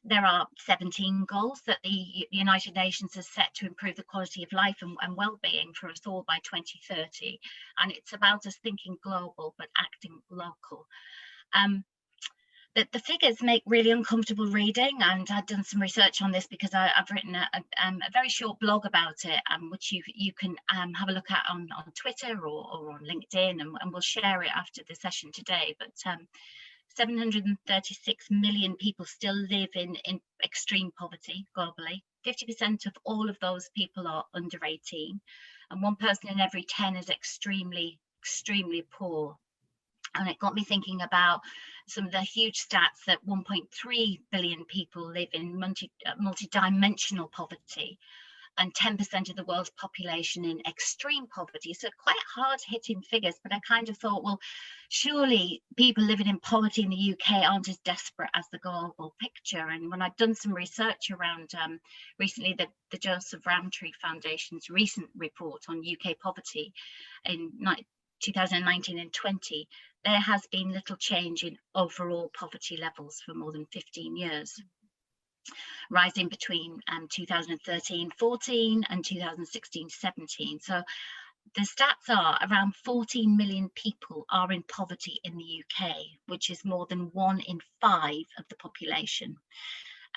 there are 17 goals that the United Nations has set to improve the quality of life and well-being for us all by 2030. And it's about us thinking global, but acting local. The figures make really uncomfortable reading, and I've done some research on this because I've written a very short blog about it, which you can have a look at on Twitter or on LinkedIn, and we'll share it after the session today. But 736 million people still live in extreme poverty globally. 50% of all of those people are under 18, and 1 person in every 10 is extremely poor. And it got me thinking about some of the huge stats that 1.3 billion people live in multi-dimensional poverty, and 10% of the world's population in extreme poverty. So quite hard-hitting figures, but I kind of thought, well, surely people living in poverty in the UK aren't as desperate as the global picture. And when I'd done some research around recently the Joseph Rowntree Foundation's recent report on UK poverty in 2019 and 20, there has been little change in overall poverty levels for more than 15 years, rising between 2013-14 and 2016-17. So the stats are around 14 million people are in poverty in the UK, which is more than 1 in 5 of the population.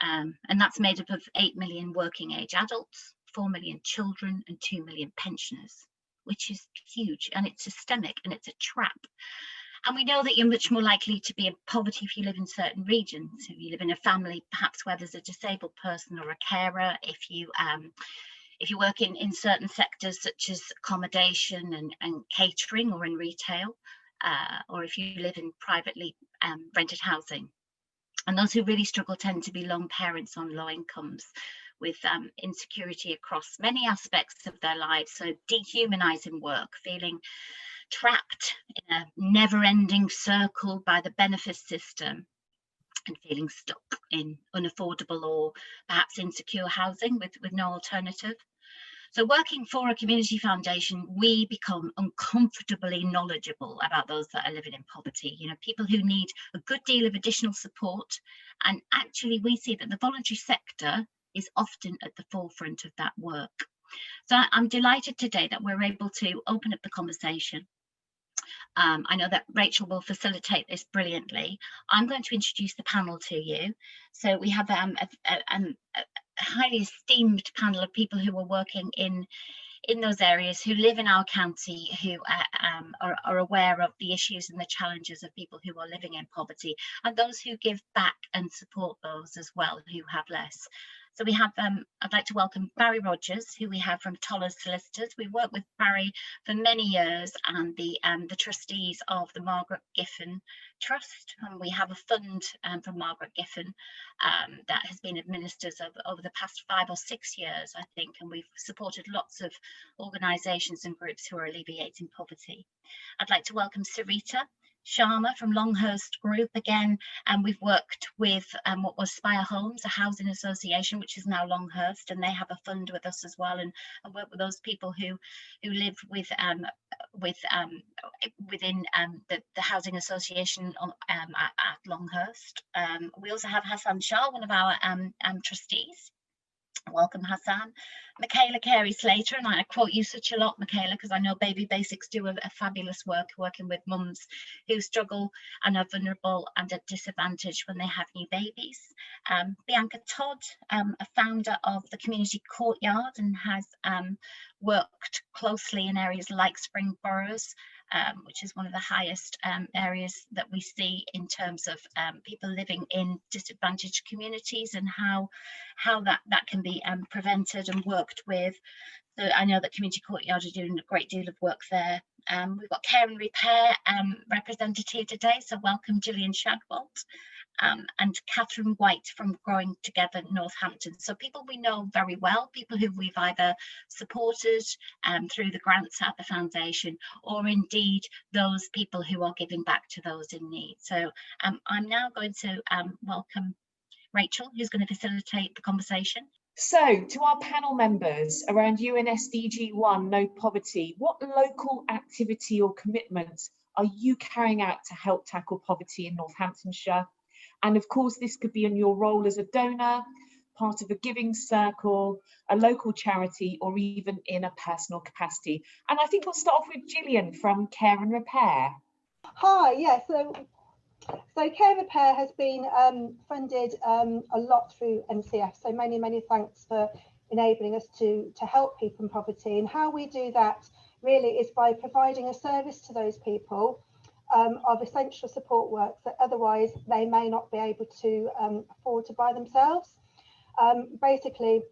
And that's made up of 8 million working age adults, 4 million children and 2 million pensioners, which is huge, and it's systemic and it's a trap. And we know that you're much more likely to be in poverty if you live in certain regions. If you live in a family, perhaps where there's a disabled person or a carer, if you work in certain sectors such as accommodation and catering, or in retail, or if you live in privately rented housing. And those who really struggle tend to be lone parents on low incomes, with insecurity across many aspects of their lives. So dehumanizing work, feeling trapped in a never-ending circle by the benefits system, and feeling stuck in unaffordable or perhaps insecure housing with no alternative. So working for a community foundation, we become uncomfortably knowledgeable about those that are living in poverty, people who need a good deal of additional support. And actually we see that the voluntary sector is often at the forefront of that work. So I'm delighted today that we're able to open up the conversation. I know that Rachel will facilitate this brilliantly. I'm going to introduce the panel to you. So we have a highly esteemed panel of people who are working in those areas, who live in our county, who are aware of the issues and the challenges of people who are living in poverty, and those who give back and support those as well who have less. So we have, I'd like to welcome Barry Rogers, who we have from Tollers Solicitors. We've worked with Barry for many years, and the trustees of the Margaret Griffin Trust. And we have a fund from Margaret Griffin that has been administered over the past 5 or 6 years, I think, and we've supported lots of organisations and groups who are alleviating poverty. I'd like to welcome Sarita Sharma from Longhurst Group again, and we've worked with what was Spire Homes, a housing association, which is now Longhurst, and they have a fund with us as well, and work with those people who live within the housing association at Longhurst. We also have Hassan Shah, one of our trustees. Welcome, Hassan. Michaela Carey-Slater, and I quote you such a lot, Michaela, because I know Baby Basics do a fabulous work working with mums who struggle and are vulnerable and at disadvantage when they have new babies. Bianca Todd, a founder of the Community Courtyard, and has worked closely in areas like Spring Boroughs, which is one of the highest areas that we see in terms of people living in disadvantaged communities, and how that can be prevented and worked with. So I know that Community Courtyard are doing a great deal of work there. We've got Care and Repair representative today, so welcome Gillian Shadwalt. And Catherine White from Growing Together Northampton. So people we know very well, people who we've either supported through the grants at the foundation, or indeed those people who are giving back to those in need. So I'm now going to welcome Rachel, who's going to facilitate the conversation. So to our panel members around UN SDG1, no poverty, what local activity or commitment are you carrying out to help tackle poverty in Northamptonshire? And of course, this could be in your role as a donor, part of a giving circle, a local charity, or even in a personal capacity. And I think we'll start off with Gillian from Care and Repair. Hi, yeah, so Care and Repair has been funded a lot through NCF, so many thanks for enabling us to help people in poverty. And how we do that really is by providing a service to those people of essential support work that otherwise they may not be able to afford to buy themselves. Basically,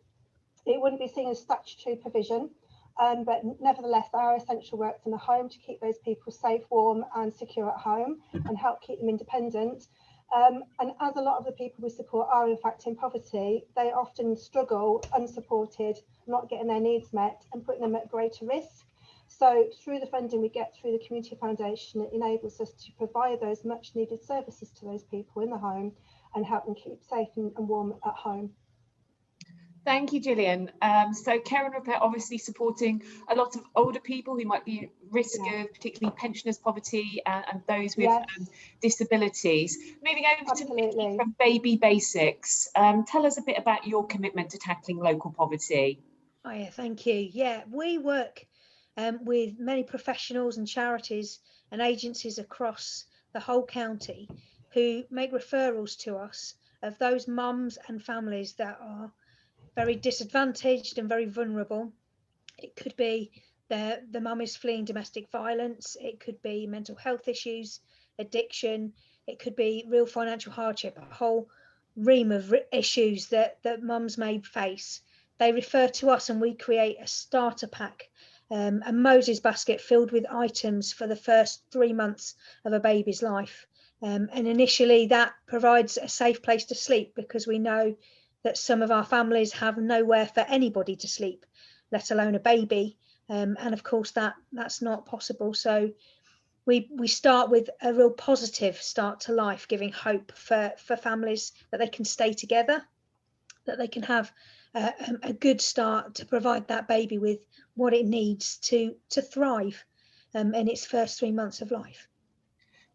it wouldn't be seen as statutory provision, but nevertheless, there are essential works in the home to keep those people safe, warm and secure at home and help keep them independent. And as a lot of the people we support are in fact in poverty, they often struggle unsupported, not getting their needs met and putting them at greater risk. So through the funding we get through the Community Foundation, it enables us to provide those much needed services to those people in the home and help them keep safe and warm at home. Thank you, Gillian. So Care and Repair obviously supporting a lot of older people who might be at risk of particularly pensioners' poverty and those with disabilities. Moving over to Nikki from Baby Basics. Tell us a bit about your commitment to tackling local poverty. Oh yeah, thank you. Yeah, we work with many professionals and charities and agencies across the whole county who make referrals to us of those mums and families that are very disadvantaged and very vulnerable. It could be the mum is fleeing domestic violence, it could be mental health issues, addiction, it could be real financial hardship, a whole ream of issues that mums may face. They refer to us and we create a starter pack, a Moses basket filled with items for the first 3 months of a baby's life. And initially that provides a safe place to sleep, because we know that some of our families have nowhere for anybody to sleep, let alone a baby. And of course that's not possible. So we start with a real positive start to life, giving hope for families that they can stay together, that they can have a good start to provide that baby with what it needs to thrive in its first 3 months of life.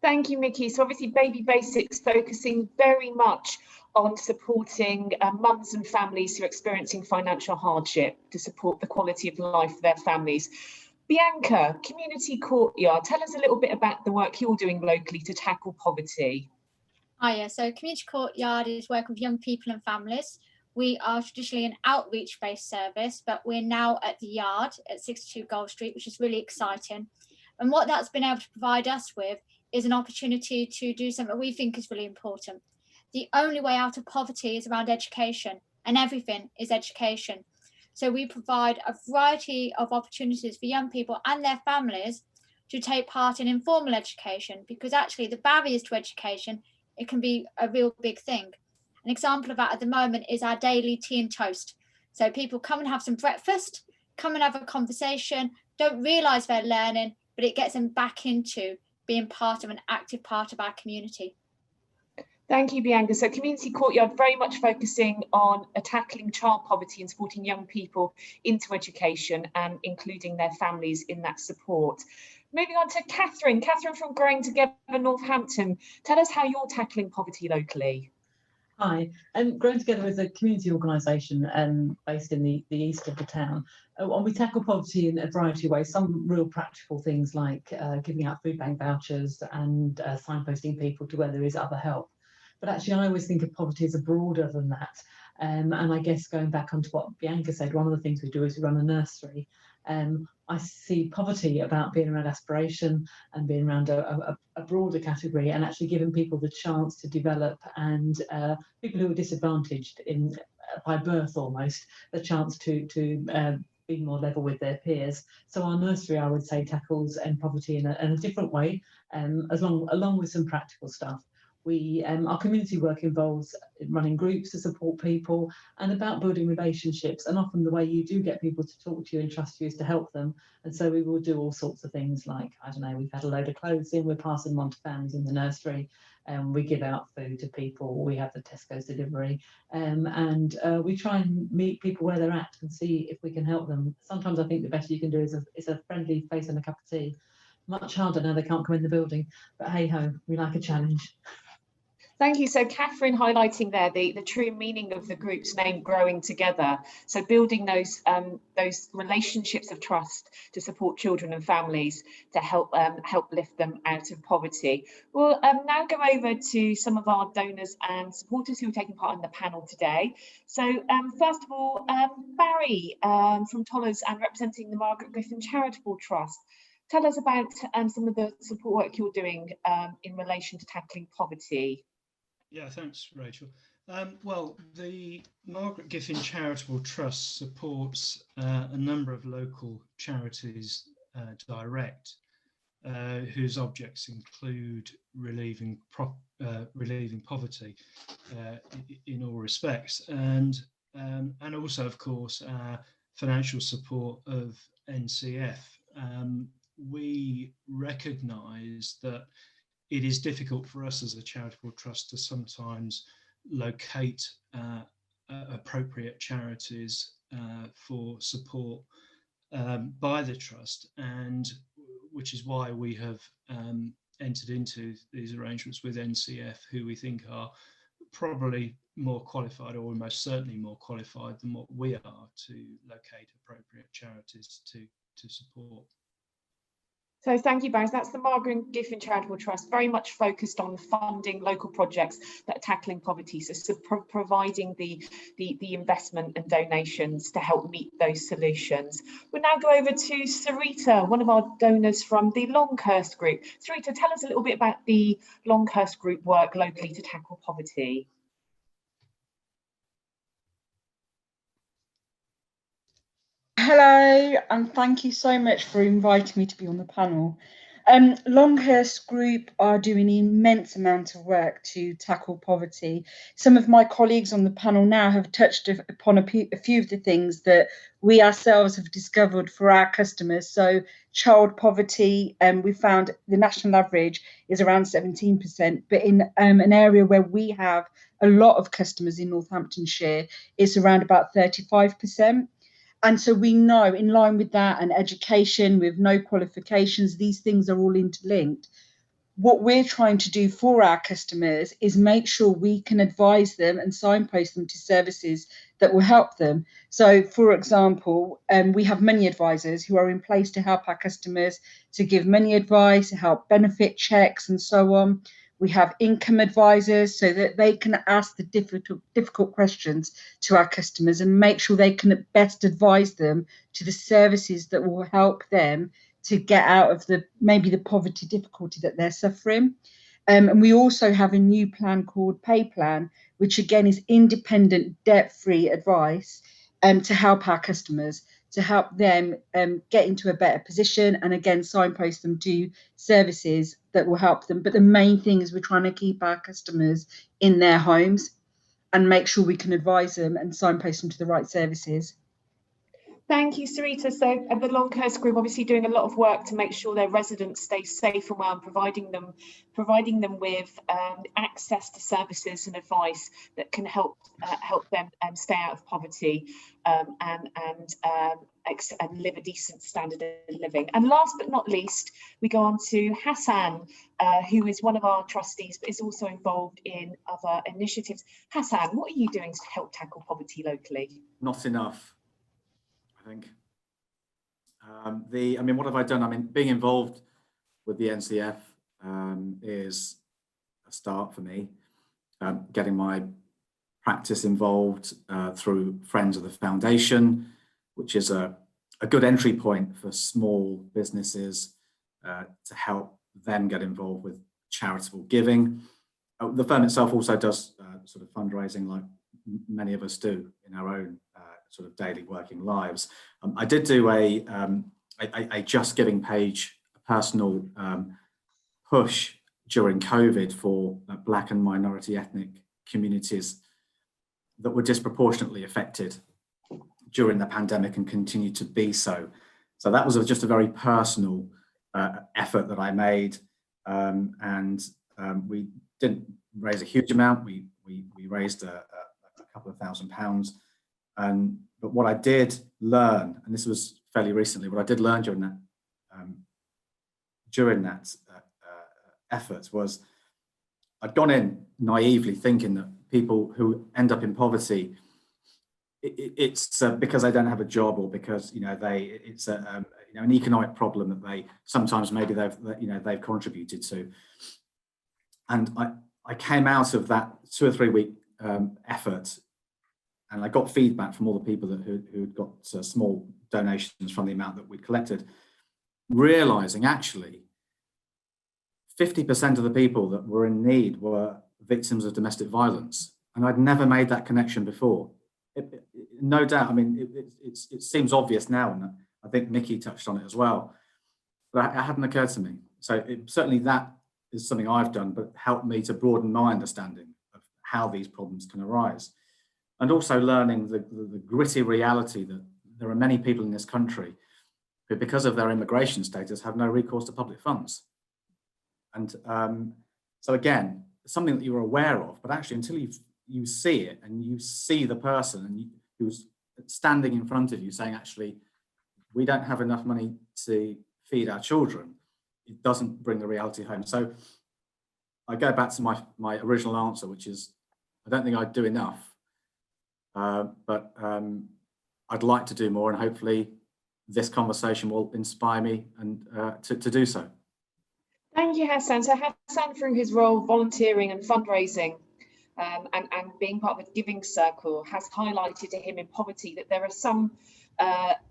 Thank you, Mickey. So obviously Baby Basics focusing very much on supporting mums and families who are experiencing financial hardship to support the quality of life for their families. Bianca, Community Courtyard, tell us a little bit about the work you're doing locally to tackle poverty. Yeah, so Community Courtyard is working with young people and families. We are traditionally an outreach-based service, but we're now at the Yard at 62 Gold Street, which is really exciting. And what that's been able to provide us with is an opportunity to do something we think is really important. The only way out of poverty is around education, and everything is education. So we provide a variety of opportunities for young people and their families to take part in informal education, because actually the barriers to education, it can be a real big thing. An example of that at the moment is our daily tea and toast. So people come and have some breakfast, come and have a conversation, don't realise they're learning, but it gets them back into being part of an active part of our community. Thank you, Bianca. So Community Courtyard very much focusing on tackling child poverty and supporting young people into education and including their families in that support. Moving on to Catherine. Catherine from Growing Together Northampton. Tell us how you're tackling poverty locally. Hi, Growing Together is a community organisation based in the east of the town. And we tackle poverty in a variety of ways, some real practical things like giving out food bank vouchers and signposting people to where there is other help. But actually, I always think of poverty as broader than that. And I guess going back onto what Bianca said, one of the things we do is we run a nursery. I see poverty about being around aspiration and being around a broader category, and actually giving people the chance to develop, and people who are disadvantaged by birth almost, the chance to be more level with their peers. So our nursery, I would say, tackles poverty in a different way, along with some practical stuff. Our community work involves running groups to support people and about building relationships, and often the way you do get people to talk to you and trust you is to help them. And so we will do all sorts of things like, I don't know, we've had a load of clothes in, we're passing them on to families in the nursery, and we give out food to people, we have the Tesco's delivery, and we try and meet people where they're at and see if we can help them. Sometimes I think the best you can do is a friendly face and a cup of tea. Much harder now they can't come in the building, but hey ho, we like a challenge. Thank you. So Catherine highlighting there the true meaning of the group's name, Growing Together. So building those relationships of trust to support children and families to help lift them out of poverty. We'll now go over to some of our donors and supporters who are taking part in the panel today. So first of all, Barry from Tollers and representing the Margaret Griffin Charitable Trust. Tell us about some of the support work you're doing in relation to tackling poverty. Yeah, thanks, Rachel. Well, the Margaret Griffin Charitable Trust supports a number of local charities direct, whose objects include relieving poverty in all respects, and also, of course, financial support of NCF. We recognise that it is difficult for us as a charitable trust to sometimes locate appropriate charities for support by the trust, and which is why we have entered into these arrangements with NCF, who we think are probably more qualified, or almost certainly more qualified than what we are, to locate appropriate charities to support. So thank you, Barry. That's the Margaret Griffin Charitable Trust, very much focused on funding local projects that are tackling poverty, so providing the investment and donations to help meet those solutions. We'll now go over to Sarita, one of our donors from the Longhurst Group. Sarita, tell us a little bit about the Longhurst Group work locally to tackle poverty. Hello, and thank you so much for inviting me to be on the panel. Longhurst Group are doing an immense amount of work to tackle poverty. Some of my colleagues on the panel now have touched upon a few of the things that we ourselves have discovered for our customers. So child poverty, we found the national average is around 17%, but in an area where we have a lot of customers in Northamptonshire, it's around about 35%. And so we know, in line with that, and education with no qualifications, these things are all interlinked. What we're trying to do for our customers is make sure we can advise them and signpost them to services that will help them. So, for example, we have money advisors who are in place to help our customers to give money advice, help benefit checks and so on. We have income advisors so that they can ask the difficult questions to our customers and make sure they can best advise them to the services that will help them to get out of maybe the poverty difficulty that they're suffering. And we also have a new plan called Pay Plan, which again is independent, debt-free advice to help our customers, to help them get into a better position, and again signpost them to services that will help them. But the main thing is we're trying to keep our customers in their homes and make sure we can advise them and signpost them to the right services. Thank you, Sarita. So the Longhurst Group obviously doing a lot of work to make sure their residents stay safe and well, and providing them with access to services and advice that can help them stay out of poverty and live a decent standard of living. And last but not least, we go on to Hassan, who is one of our trustees, but is also involved in other initiatives. Hassan, what are you doing to help tackle poverty locally? Not enough, I think. What have I done? Being involved with the NCF is a start for me. Getting my practice involved through Friends of the Foundation, which is a good entry point for small businesses to help them get involved with charitable giving. The firm itself also does sort of fundraising, like many of us do in our own sort of daily working lives. I did do a Just Giving page, a personal push during COVID for Black and minority ethnic communities that were disproportionately affected during the pandemic and continue to be so. So that was just a very personal effort that I made, and we didn't raise a huge amount. We raised a couple of £1,000. But what I did learn, and this was fairly recently, what I did learn during that effort was I'd gone in naively thinking that people who end up in poverty, it's because they don't have a job, or because it's an economic problem that they sometimes maybe they've contributed to. And I came out of that 2 or 3 week effort, and I got feedback from all the people who'd got small donations from the amount that we'd collected, realizing actually 50% of the people that were in need were victims of domestic violence. And I'd never made that connection before. No doubt, I mean, it seems obvious now, and I think Mickey touched on it as well, but it hadn't occurred to me. So certainly that is something I've done, but helped me to broaden my understanding of how these problems can arise. And also learning the gritty reality that there are many people in this country who, because of their immigration status, have no recourse to public funds. And so again, something that you're aware of, but actually until you see it and you see the person who's standing in front of you saying, actually, we don't have enough money to feed our children, it doesn't bring the reality home. So I go back to my original answer, which is, I don't think I'd do enough, but I'd like to do more, and hopefully this conversation will inspire me and to do so. Thank you, Hassan. So Hassan, through his role volunteering and fundraising and being part of a giving circle, has highlighted to him in poverty that there are some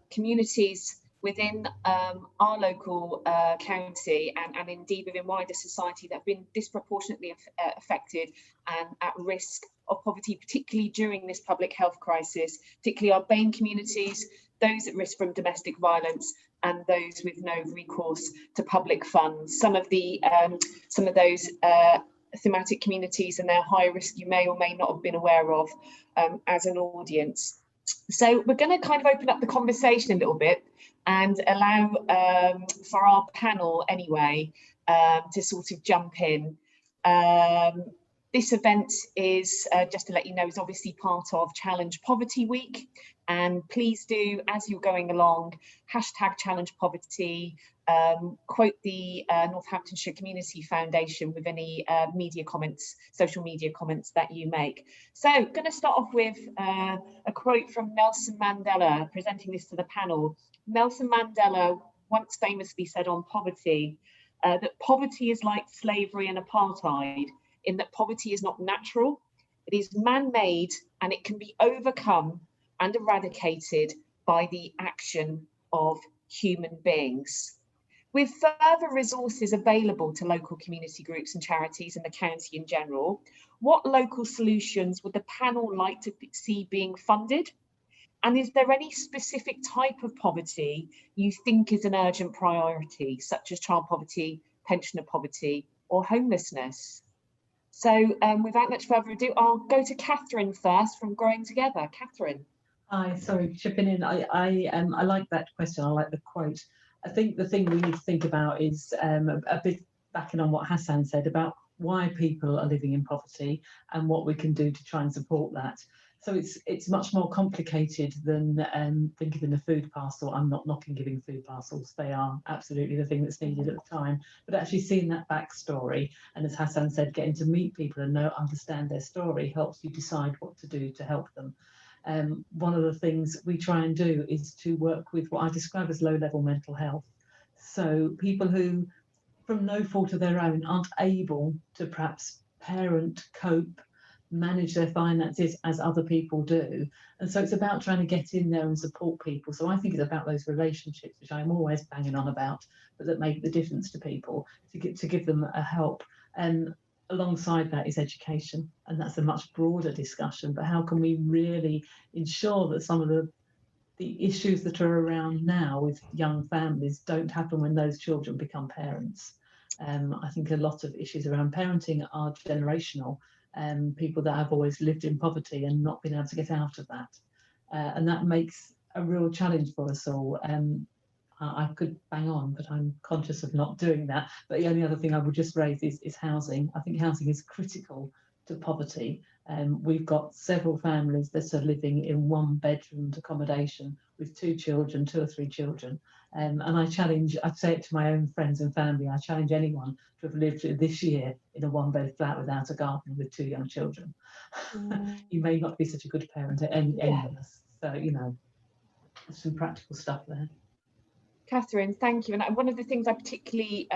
communities within our local county and indeed within wider society that have been disproportionately affected and at risk of poverty, particularly during this public health crisis, particularly our BAME communities, those at risk from domestic violence, and those with no recourse to public funds. Some of those thematic communities and their high risk you may or may not have been aware of as an audience. So we're going to kind of open up the conversation a little bit and allow for our panel anyway to sort of jump in. This event is, just to let you know, is obviously part of Challenge Poverty Week. And please do, as you're going along, #Challenge Poverty, quote the Northamptonshire Community Foundation with any media comments, social media comments that you make. So I'm going to start off with a quote from Nelson Mandela, presenting this to the panel. Nelson Mandela once famously said on poverty that poverty is like slavery and apartheid, in that poverty is not natural, it is man-made, and it can be overcome and eradicated by the action of human beings. With further resources available to local community groups and charities and the county in general, what local solutions would the panel like to see being funded? And is there any specific type of poverty you think is an urgent priority, such as child poverty, pensioner poverty, or homelessness? So without much further ado, I'll go to Catherine first from Growing Together. Catherine. Hi, sorry, chipping in. I like that question. I like the quote. I think the thing we need to think about is a bit backing on what Hassan said about why people are living in poverty and what we can do to try and support that. So it's much more complicated than thinking of a food parcel. I'm not knocking giving food parcels. They are absolutely the thing that's needed at the time. But actually seeing that backstory, and as Hassan said, getting to meet people and understand their story helps you decide what to do to help them. One of the things we try and do is to work with what I describe as low-level mental health. So people who, from no fault of their own, aren't able to perhaps parent, cope, manage their finances as other people do. And so it's about trying to get in there and support people. So I think it's about those relationships, which I'm always banging on about, but that make the difference to people, to give them a help. And alongside that is education, and that's a much broader discussion. But how can we really ensure that some of the issues that are around now with young families don't happen when those children become parents? I think a lot of issues around parenting are generational. People that have always lived in poverty and not been able to get out of that. And that makes a real challenge for us all. I could bang on, but I'm conscious of not doing that. But the only other thing I would just raise is housing. I think housing is critical to poverty. We've got several families that are living in 1-bedroom accommodation with 2 children, 2 or 3 children. And I'd say it to my own friends and family, I challenge anyone to have lived this year in a 1-bed flat without a garden with 2 young children. You may not be such a good parent at any of us. So, you know, there's some practical stuff there. Catherine, thank you. And one of the things I particularly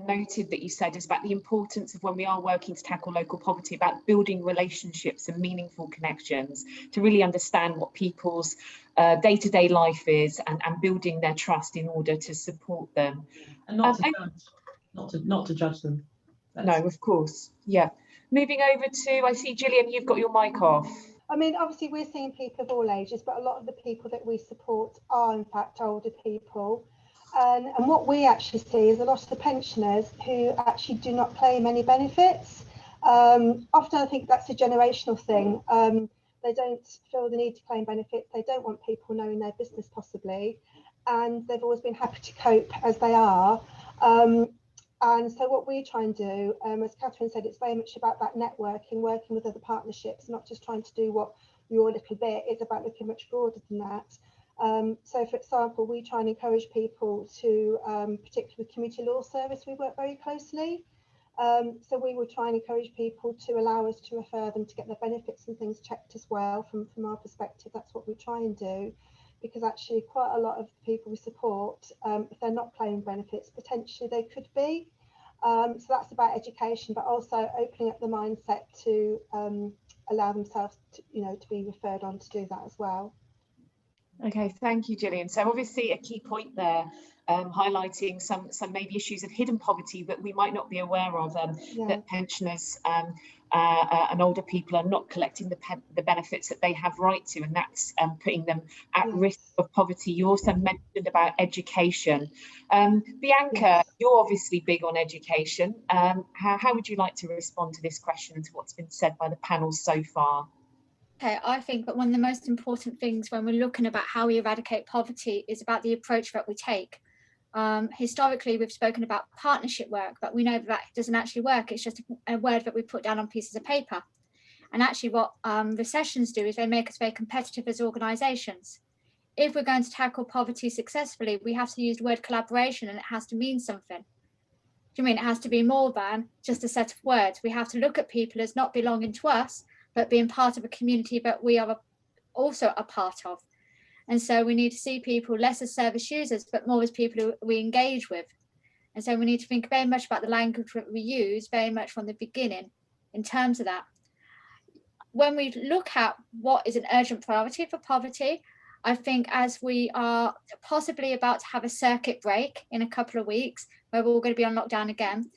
noted that you said is about the importance of, when we are working to tackle local poverty, about building relationships and meaningful connections to really understand what people's day-to-day life is, and building their trust in order to support them. And not to judge them. No, of course. Yeah. Moving over to, I see Gillian, you've got your mic off. I mean, obviously we're seeing people of all ages, but a lot of the people that we support are in fact older people. And what we actually see is a lot of the pensioners who actually do not claim any benefits. Often I think that's a generational thing. They don't feel the need to claim benefits. They don't want people knowing their business possibly. And they've always been happy to cope as they are. And so what we try and do, as Catherine said, it's very much about that networking, working with other partnerships, not just trying to do what your little bit. It's about looking much broader than that. So, for example, we try and encourage people to, particularly with Community Law Service, we work very closely. So we will try and encourage people to allow us to refer them to get their benefits and things checked as well. From our perspective, that's what we try and do. Because actually quite a lot of the people we support, if they're not claiming benefits, potentially they could be. So that's about education, but also opening up the mindset to allow themselves to, to be referred on to do that as well. Okay, thank you, Gillian. So obviously a key point there, highlighting some maybe issues of hidden poverty that we might not be aware of, that pensioners and older people are not collecting the benefits that they have right to, and that's putting them at risk of poverty. You also mentioned about education. Bianca, you're obviously big on education. How would you like to respond to this question and to what's been said by the panel so far? Okay, I think that one of the most important things when we're looking about how we eradicate poverty is about the approach that we take. Historically, we've spoken about partnership work, but we know that doesn't actually work. It's just a word that we put down on pieces of paper. And actually what recessions do is they make us very competitive as organisations. If we're going to tackle poverty successfully, we have to use the word collaboration, and it has to mean something. Do you mean it has to be more than just a set of words? We have to look at people as not belonging to us, but being part of a community that we are also a part of. And so we need to see people less as service users, but more as people who we engage with. And so we need to think very much about the language that we use very much from the beginning in terms of that. When we look at what is an urgent priority for poverty, I think as we are possibly about to have a circuit break in a couple of weeks, where we're all going to be on lockdown again,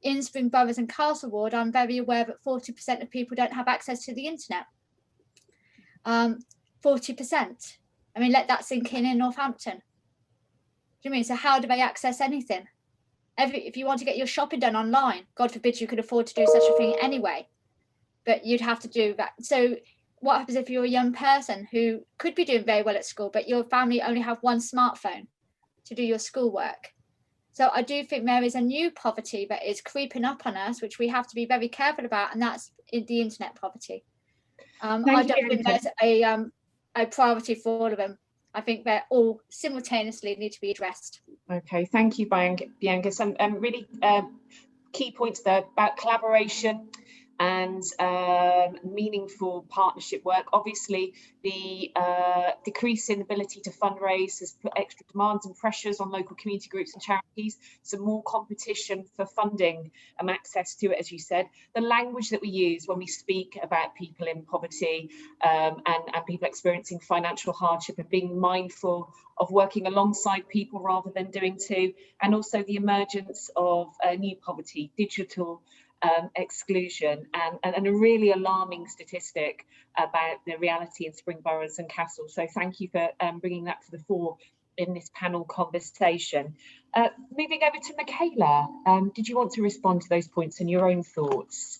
in Spring Boroughs and Castle Ward, I'm very aware that 40% of people don't have access to the internet. 40%. I mean, let that sink in Northampton. Do you mean, so how do they access anything? If you want to get your shopping done online, God forbid you could afford to do such a thing anyway, but you'd have to do that. So what happens if you're a young person who could be doing very well at school, but your family only have one smartphone to do your schoolwork? So I do think there is a new poverty that is creeping up on us, which we have to be very careful about, and that's the internet poverty. I don't think there's a priority for all of them. I think they all simultaneously need to be addressed. Okay, thank you, Bianca. Some really key points there about collaboration and meaningful partnership work. Obviously, the decrease in ability to fundraise has put extra demands and pressures on local community groups and charities. Some more competition for funding and access to it, as you said. The language that we use when we speak about people in poverty and people experiencing financial hardship, and being mindful of working alongside people rather than doing to, and also the emergence of new poverty, digital exclusion, and a really alarming statistic about the reality in Spring Boroughs and Castle. So thank you for bringing that to the fore in this panel conversation. Moving over to Michaela, did you want to respond to those points and your own thoughts?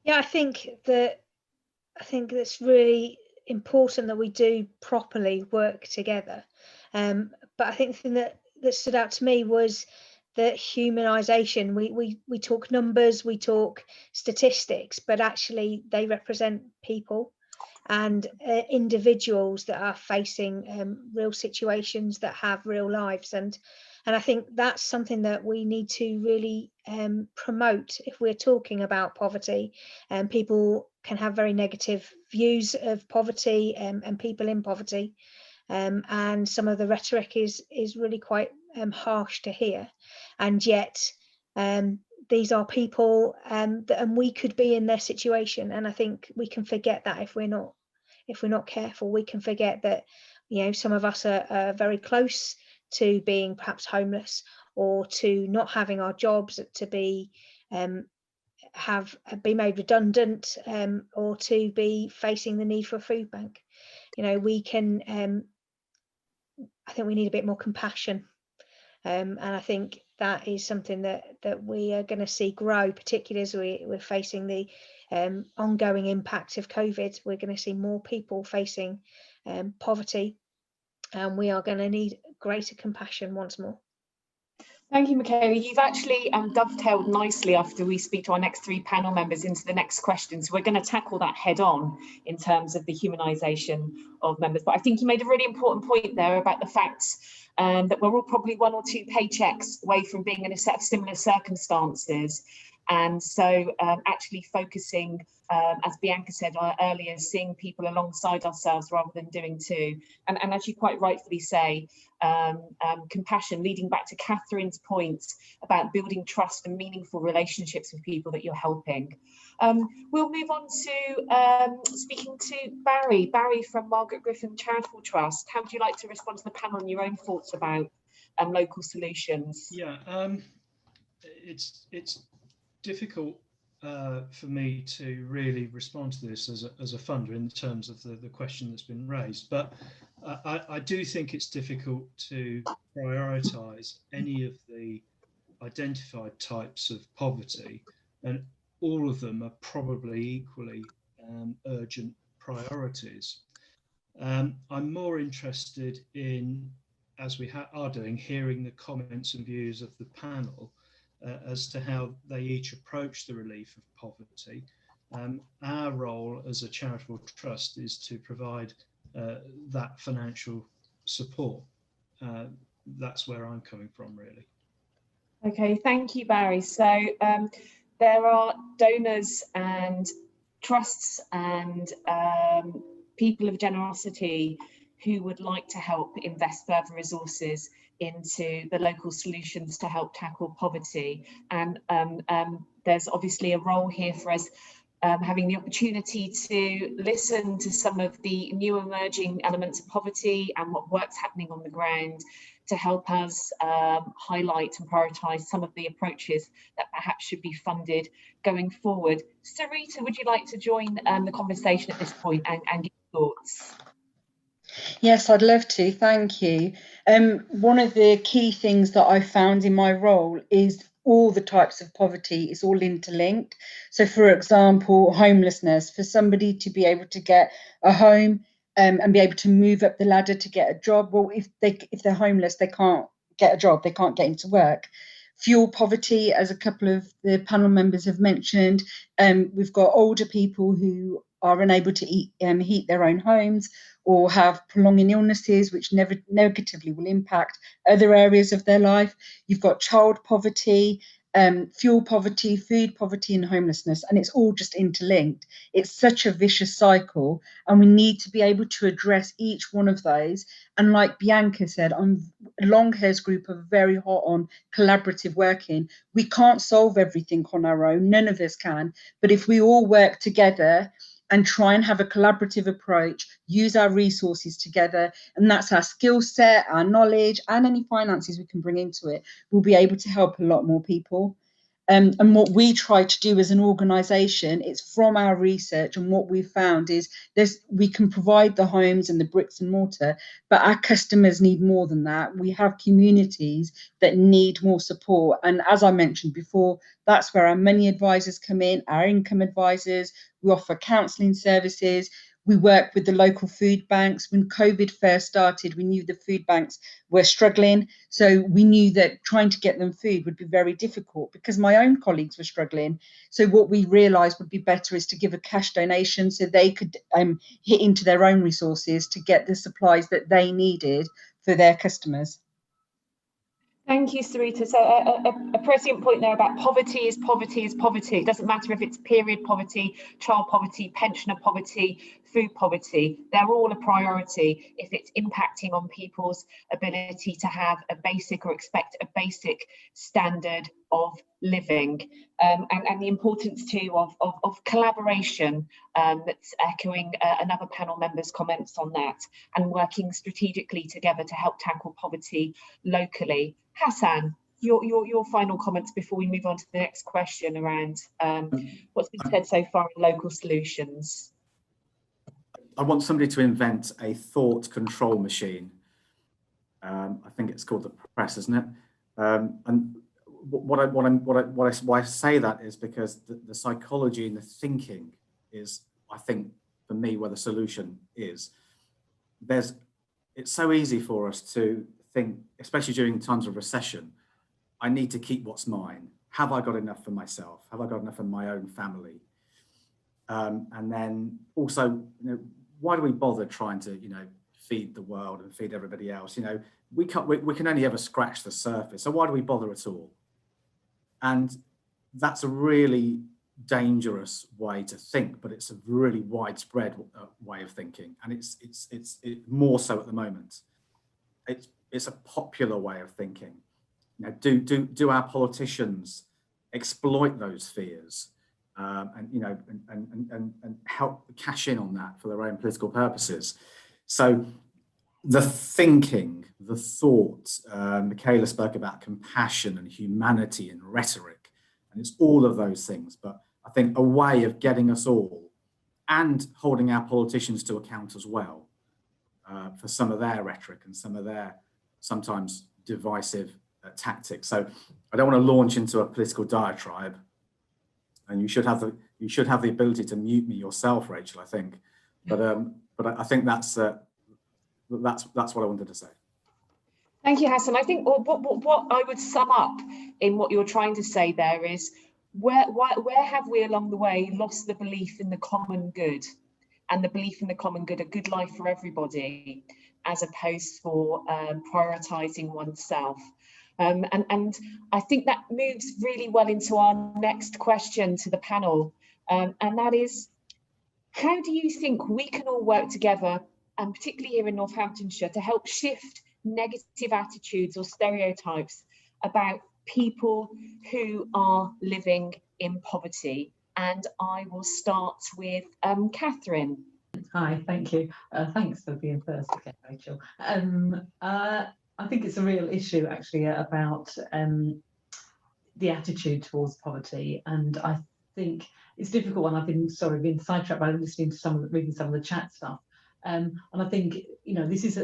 Yeah, I think it's really important that we do properly work together. But I think the thing that stood out to me was humanisation. We talk numbers, we talk statistics, but actually they represent people and individuals that are facing real situations, that have real lives, and I think that's something that we need to really promote if we're talking about poverty. And people can have very negative views of poverty and people in poverty, and some of the rhetoric is really quite harsh to hear, and yet these are people and we could be in their situation, and I think we can forget that if we're not careful. We can forget that, you know, some of us are very close to being perhaps homeless, or to not having our jobs, to be made redundant, or to be facing the need for a food bank. You know, we can I think we need a bit more compassion, and I think that is something that we are going to see grow, particularly as we're facing the ongoing impact of COVID. We're going to see more people facing poverty, and we are going to need greater compassion once more. Thank you, Michaela. You've actually dovetailed nicely after we speak to our next three panel members into the next question. So we're going to tackle that head on in terms of the humanisation of members. But I think you made a really important point there about the fact that we're all probably 1 or 2 paychecks away from being in a set of similar circumstances. And so actually focusing, as Bianca said earlier, seeing people alongside ourselves rather than doing two. And as you quite rightfully say, compassion, leading back to Catherine's point about building trust and meaningful relationships with people that you're helping. We'll move on to speaking to Barry. Barry from Margaret Griffin Charitable Trust. How would you like to respond to the panel and your own thoughts about local solutions? Yeah, it's difficult for me to really respond to this as a funder in terms of the question that's been raised, but I do think it's difficult to prioritise any of the identified types of poverty, and all of them are probably equally urgent priorities. I'm more interested in, as we are doing, hearing the comments and views of the panel as to how they each approach the relief of poverty. Our role as a charitable trust is to provide that financial support. That's where I'm coming from, really. Okay, thank you, Barry. So there are donors and trusts and people of generosity who would like to help invest further resources into the local solutions to help tackle poverty. And there's obviously a role here for us having the opportunity to listen to some of the new emerging elements of poverty and what work's happening on the ground to help us highlight and prioritise some of the approaches that perhaps should be funded going forward. Sarita, would you like to join the conversation at this point and give thoughts? Yes, I'd love to, thank you. One of the key things that I found in my role is all the types of poverty is all interlinked. So for example, homelessness, for somebody to be able to get a home and be able to move up the ladder to get a job, well, if they're homeless, they can't get a job, they can't get into work. Fuel poverty, as a couple of the panel members have mentioned, we've got older people who are unable to heat their own homes, or have prolonging illnesses which negatively will impact other areas of their life. You've got child poverty, fuel poverty, food poverty, and homelessness, and it's all just interlinked. It's such a vicious cycle, and we need to be able to address each one of those. And like Bianca said, Longhair's group are very hot on collaborative working. We can't solve everything on our own, none of us can, but if we all work together and try and have a collaborative approach, use our resources together, and that's our skill set, our knowledge, and any finances we can bring into it, we'll be able to help a lot more people. And what we try to do as an organisation, it's from our research, and what we've found is we can provide the homes and the bricks and mortar, but our customers need more than that. We have communities that need more support, and as I mentioned before, that's where our money advisors come in, our income advisors. We offer counselling services. We work with the local food banks. When COVID first started, we knew the food banks were struggling. So we knew that trying to get them food would be very difficult because my own colleagues were struggling. So what we realised would be better is to give a cash donation so they could hit into their own resources to get the supplies that they needed for their customers. Thank you, Sarita. So a prescient point there about poverty is poverty is poverty. It doesn't matter if it's period poverty, child poverty, pensioner poverty, food poverty. They're all a priority if it's impacting on people's ability to have a basic or expect a basic standard of living. And the importance too of collaboration, that's echoing another panel member's comments on that, and working strategically together to help tackle poverty locally. Hassan, your final comments before we move on to the next question around what's been said so far in local solutions. I want somebody to invent a thought control machine. I think it's called the press, isn't it? And why I say that is because the psychology and the thinking is, I think, for me, where the solution is. It's so easy for us to think, especially during times of recession, I need to keep what's mine. Have I got enough for myself? Have I got enough for my own family? And then also, why do we bother trying to, feed the world and feed everybody else? We can only ever scratch the surface. So why do we bother at all? And that's a really dangerous way to think, but it's a really widespread way of thinking, and it's more so at the moment. It's a popular way of thinking. Do our politicians exploit those fears and help cash in on that for their own political purposes? So the thinking, the thought, Michaela spoke about compassion and humanity and rhetoric, and it's all of those things, but I think a way of getting us all and holding our politicians to account as well for some of their rhetoric and some of their sometimes divisive tactics. So I don't want to launch into a political diatribe, and you should have the ability to mute me yourself, Rachel, I think. But I think that's what I wanted to say. Thank you, Hassan. I think what I would sum up in what you're trying to say there is, where have we along the way lost the belief in the common good, and the belief in the common good, a good life for everybody, as opposed for prioritising oneself? And I think that moves really well into our next question to the panel, and that is, how do you think we can all work together, and particularly here in Northamptonshire, to help shift negative attitudes or stereotypes about people who are living in poverty? And I will start with Catherine. Hi, thank you. Thanks for being first again, Rachel. I think it's a real issue actually about the attitude towards poverty, and I think it's a difficult one. I've been sidetracked by listening to reading some of the chat stuff, and I think this is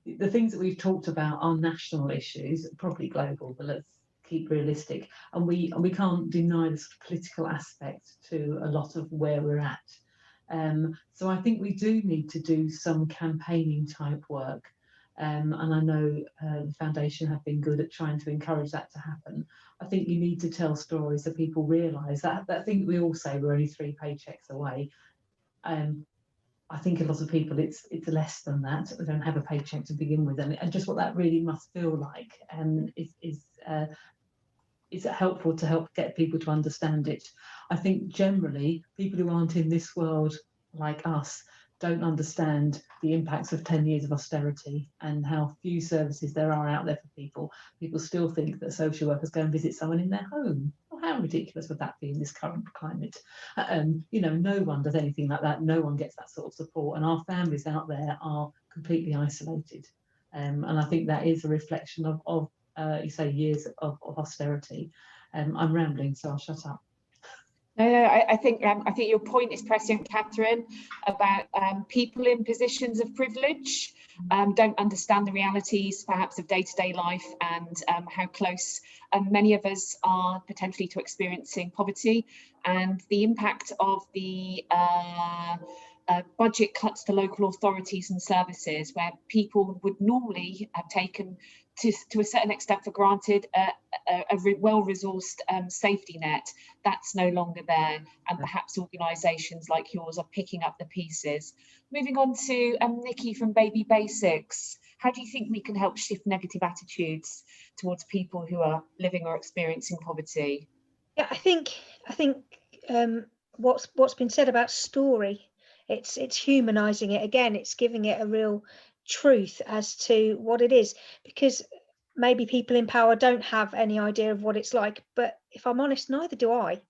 the things that we've talked about are national issues, probably global, but let's keep realistic, and we can't deny the sort of political aspect to a lot of where we're at. So I think we do need to do some campaigning type work. And I know the foundation have been good at trying to encourage that to happen. I think you need to tell stories so people realise that thing we all say we're only 3 paychecks away. I think a lot of people it's less than that. We don't have a paycheck to begin with, and just what that really must feel like is helpful to help get people to understand it. I think generally people who aren't in this world like us don't understand the impacts of 10 years of austerity and how few services there are out there for people. People still think that social workers go and visit someone in their home. Well, how ridiculous would that be in this current climate? No one does anything like that. No one gets that sort of support, and our families out there are completely isolated. And I think that is a reflection of you say years of austerity. I'm rambling, so I'll shut up. No, I think your point is prescient, Catherine, about people in positions of privilege don't understand the realities perhaps of day-to-day life, and how close many of us are potentially to experiencing poverty, and the impact of the budget cuts to local authorities and services, where people would normally have taken to a certain extent for granted a well-resourced safety net. That's no longer there, and perhaps organisations like yours are picking up the pieces. Moving on to Nikki from Baby Basics. How do you think we can help shift negative attitudes towards people who are living or experiencing poverty? Yeah, I think what's been said about story, it's humanizing it again. It's giving it a real truth as to what it is, because maybe people in power don't have any idea of what it's like. But if I'm honest, neither do I.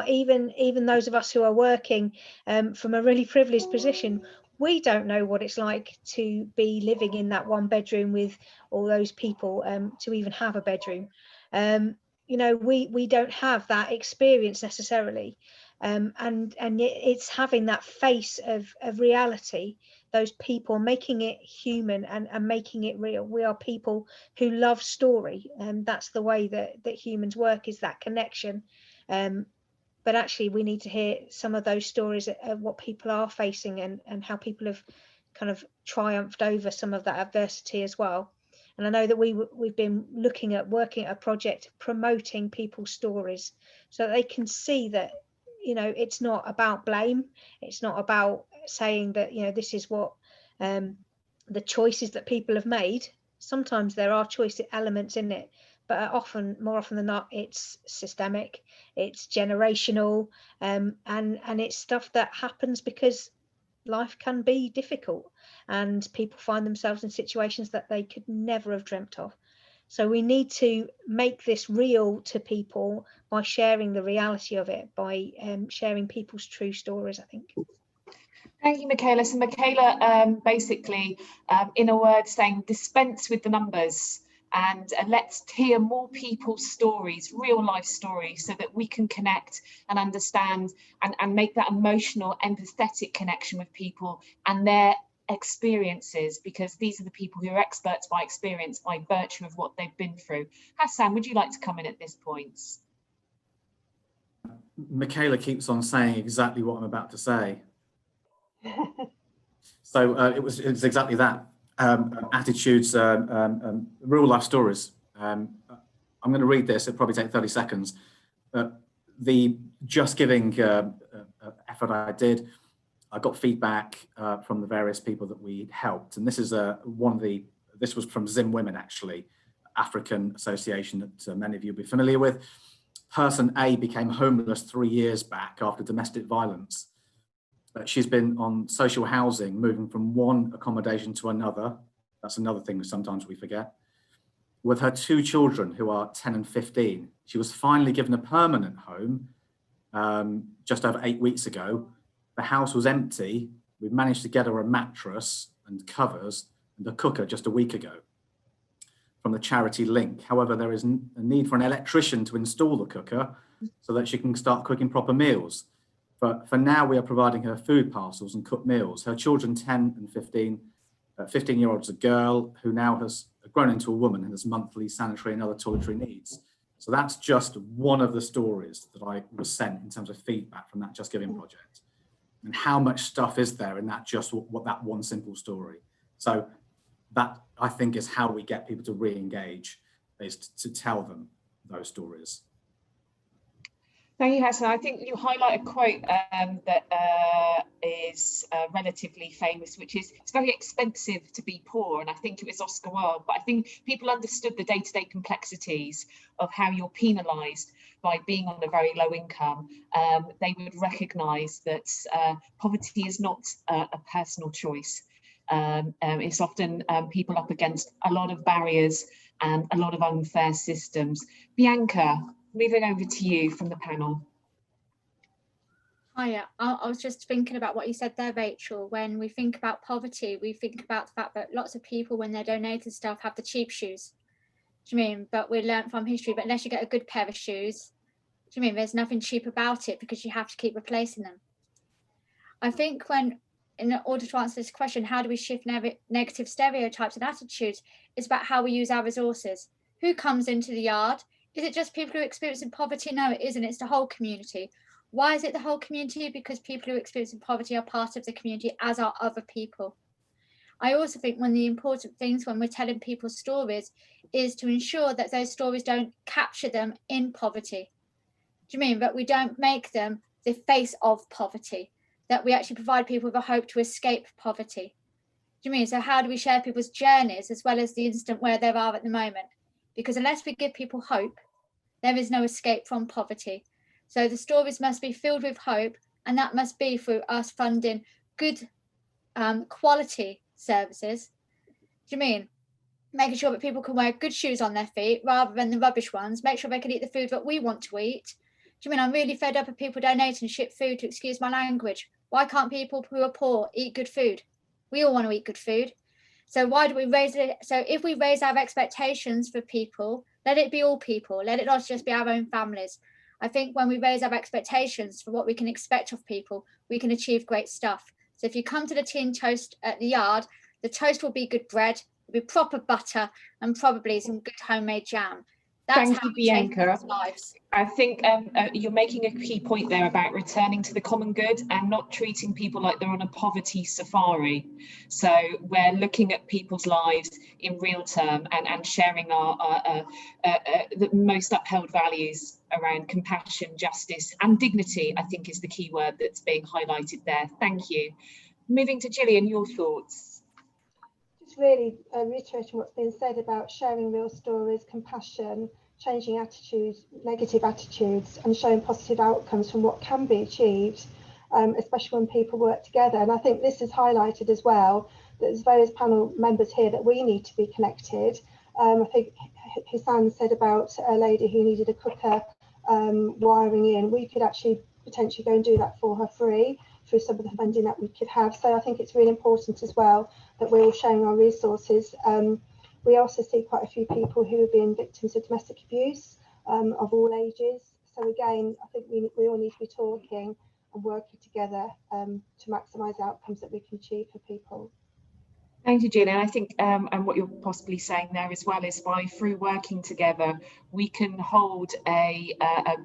Even those of us who are working from a really privileged position, we don't know what it's like to be living in that one bedroom with all those people, to even have a bedroom. You know, we don't have that experience necessarily, and it's having that face of reality, those people, making it human and making it real. We are people who love story, and that's the way that humans work, is that connection. But actually we need to hear some of those stories of what people are facing, and how people have kind of triumphed over some of that adversity as well. And I know that we've been working at a project promoting people's stories, so that they can see that, you know, it's not about blame. It's not about saying that, you know, this is what the choices that people have made. Sometimes there are choice elements in it, but more often than not, it's systemic, it's generational, and it's stuff that happens because life can be difficult, and people find themselves in situations that they could never have dreamt of. So we need to make this real to people by sharing the reality of it, by sharing people's true stories, I think. Thank you, Michaela. So Michaela, basically, in a word, saying dispense with the numbers, and let's hear more people's stories, real life stories, so that we can connect and understand and make that emotional, empathetic connection with people and their experiences, because these are the people who are experts by experience, by virtue of what they've been through. Hassan, would you like to come in at this point? Michaela keeps on saying exactly what I'm about to say. So it's exactly that. Attitudes, real life stories. I'm going to read this. It'll probably take 30 seconds. The Just Giving effort I did, I got feedback from the various people that we helped, and this is this was from Zim Women, actually, African association that many of you will be familiar with. Person A became homeless 3 years back after domestic violence. She's been on social housing, moving from one accommodation to another. That's another thing sometimes we forget. With her 2 children, who are 10 and 15. She was finally given a permanent home just over 8 weeks ago. The house was empty. We've managed to get her a mattress and covers and a cooker just a week ago from the charity link. However, there is a need for an electrician to install the cooker so that she can start cooking proper meals. But for now, we are providing her food parcels and cooked meals. Her children, 10 and 15, 15-year-old's a girl who now has grown into a woman and has monthly sanitary and other toiletry needs. So that's just one of the stories that I was sent in terms of feedback from that Just Giving project. And how much stuff is there in that that one simple story? So that, I think, is how we get people to re-engage, is to tell them those stories. Thank you, Hassan. I think you highlight a quote that is relatively famous, which is, it's very expensive to be poor. And I think it was Oscar Wilde, but I think people understood the day-to-day complexities of how you're penalised by being on a very low income. They would recognise that poverty is not a personal choice. It's often people up against a lot of barriers and a lot of unfair systems. Bianca, moving over to you from the panel. Hiya. I was just thinking about what you said there, Rachel. When we think about poverty, we think about the fact that lots of people, when they're donated stuff, have the cheap shoes. Do you mean? But we learned from history, but unless you get a good pair of shoes, do you mean there's nothing cheap about it, because you have to keep replacing them? I think in order to answer this question, how do we shift negative stereotypes and attitudes, it's about how we use our resources. Who comes into the yard? Is it just people who are experiencing poverty? No, it isn't. It's the whole community. Why is it the whole community? Because people who are experiencing poverty are part of the community, as are other people. I also think one of the important things when we're telling people's stories is to ensure that those stories don't capture them in poverty. Do you mean that we don't make them the face of poverty, that we actually provide people with a hope to escape poverty? Do you mean, so how do we share people's journeys as well as the instant where they are at the moment? Because unless we give people hope, there is no escape from poverty. So the stories must be filled with hope, and that must be through us funding good quality services. Do you mean making sure that people can wear good shoes on their feet rather than the rubbish ones, make sure they can eat the food that we want to eat? Do you mean I'm really fed up of people donating shit food, to excuse my language? Why can't people who are poor eat good food? We all want to eat good food. So why do we raise it? So if we raise our expectations for people, let it be all people, let it not just be our own families. I think when we raise our expectations for what we can expect of people, we can achieve great stuff. So if you come to the tea and toast at the yard, the toast will be good bread, will be proper butter, and probably some good homemade jam. That's Thank how you, we change Bianca. people's lives. I think you're making a key point there about returning to the common good and not treating people like they're on a poverty safari. So we're looking at people's lives in real term and sharing our the most upheld values around compassion, justice and dignity, I think is the key word that's being highlighted there. Thank you. Moving to Gillian, your thoughts. Just really reiterating what's been said about sharing real stories, compassion, changing attitudes, negative attitudes, and showing positive outcomes from what can be achieved, especially when people work together. And I think this is highlighted as well, that there's various panel members here that we need to be connected. I think Hassan said about a lady who needed a cooker wiring in. We could actually potentially go and do that for her free through some of the funding that we could have. So I think it's really important as well that we're all sharing our resources. We also see quite a few people who have been victims of domestic abuse of all ages. So again, I think we all need to be talking and working together to maximise outcomes that we can achieve for people. Thank you, Gillian. I think and what you're possibly saying there as well is by through working together, we can hold a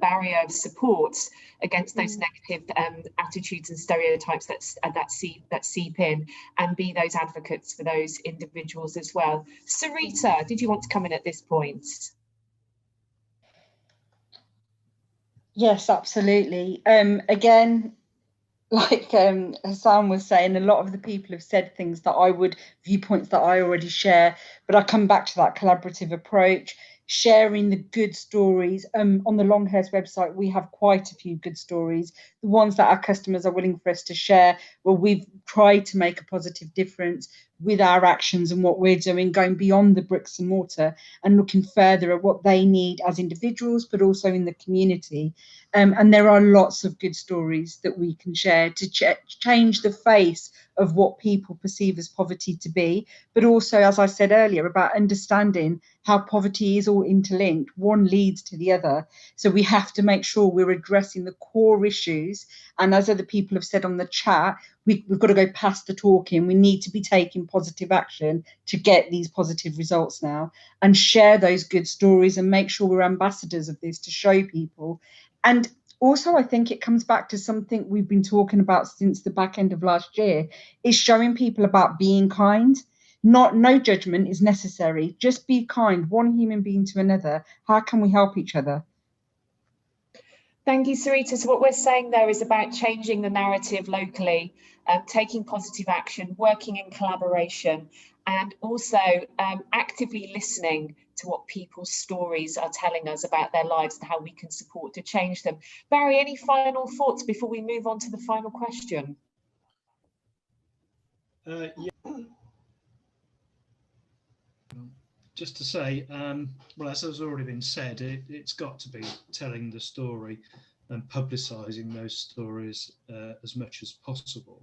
barrier of support against those negative attitudes and stereotypes that seep in, and be those advocates for those individuals as well. Sarita, did you want to come in at this point? Yes, absolutely. Again, like Hassan was saying, a lot of the people have said things that viewpoints that I already share, but I come back to that collaborative approach, sharing the good stories. On the Longhurst website, we have quite a few good stories, the ones that our customers are willing for us to share, where we've tried to make a positive difference with our actions and what we're doing, going beyond the bricks and mortar and looking further at what they need as individuals, but also in the community. And there are lots of good stories that we can share to change the face of what people perceive as poverty to be, but also, as I said earlier, about understanding how poverty is all interlinked. One leads to the other. So we have to make sure we're addressing the core issues. And as other people have said on the chat, we've got to go past the talking. We need to be taking positive action to get these positive results now, and share those good stories and make sure we're ambassadors of this to show people. And also, I think it comes back to something we've been talking about since the back end of last year, is showing people about being kind. No judgment is necessary. Just be kind, one human being to another. How can we help each other? Thank you, Sarita. So what we're saying there is about changing the narrative locally, taking positive action, working in collaboration, and also actively listening to what people's stories are telling us about their lives and how we can support to change them. Barry, any final thoughts before we move on to the final question? Yeah. Just to say, well, as has already been said, it's got to be telling the story and publicising those stories as much as possible.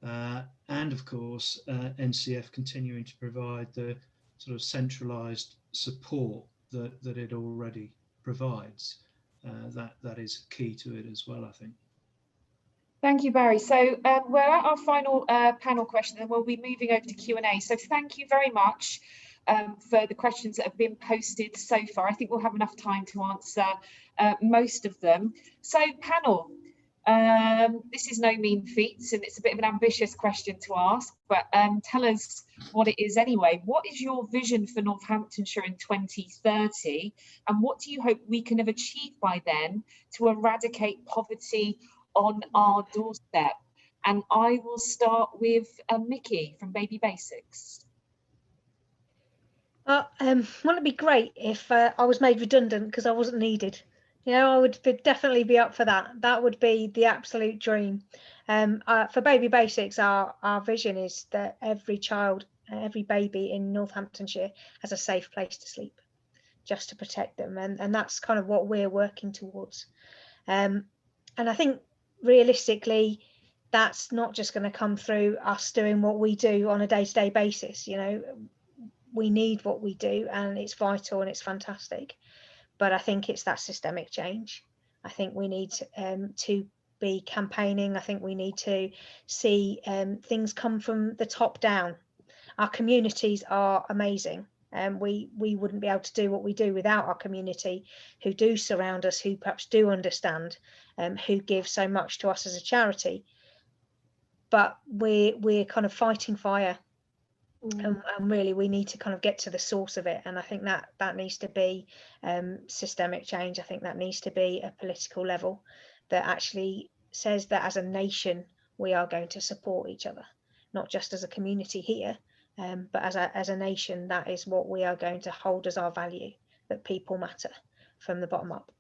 And of course, NCF continuing to provide the sort of centralised support that it already provides. That is key to it as well, I think. Thank you, Barry. So we're at our final panel question, and we'll be moving over to Q&A. So thank you very much for the questions that have been posted so far. I think we'll have enough time to answer most of them. So panel, This is no mean feat, and it's a bit of an ambitious question to ask, but tell us what it is anyway. What is your vision for Northamptonshire in 2030, and what do you hope we can have achieved by then to eradicate poverty on our doorstep? And I will start with Mickey from Baby Basics. Wouldn't it be great if I was made redundant because I wasn't needed? You know, I would definitely be up for that. That would be the absolute dream. For Baby Basics, our vision is that every child, every baby in Northamptonshire has a safe place to sleep, just to protect them. And that's kind of what we're working towards. And I think realistically, that's not just going to come through us doing what we do on a day-to-day basis. You know, we need what we do, and it's vital and it's fantastic. But I think it's that systemic change. I think we need to be campaigning. I think we need to see things come from the top down. Our communities are amazing, and we wouldn't be able to do what we do without our community, who do surround us, who perhaps do understand, who give so much to us as a charity. But we're kind of fighting fire. And really we need to kind of get to the source of it, and I think that needs to be systemic change. I think that needs to be a political level that actually says that as a nation we are going to support each other, not just as a community here, but as a nation. That is what we are going to hold as our value, that people matter from the bottom up.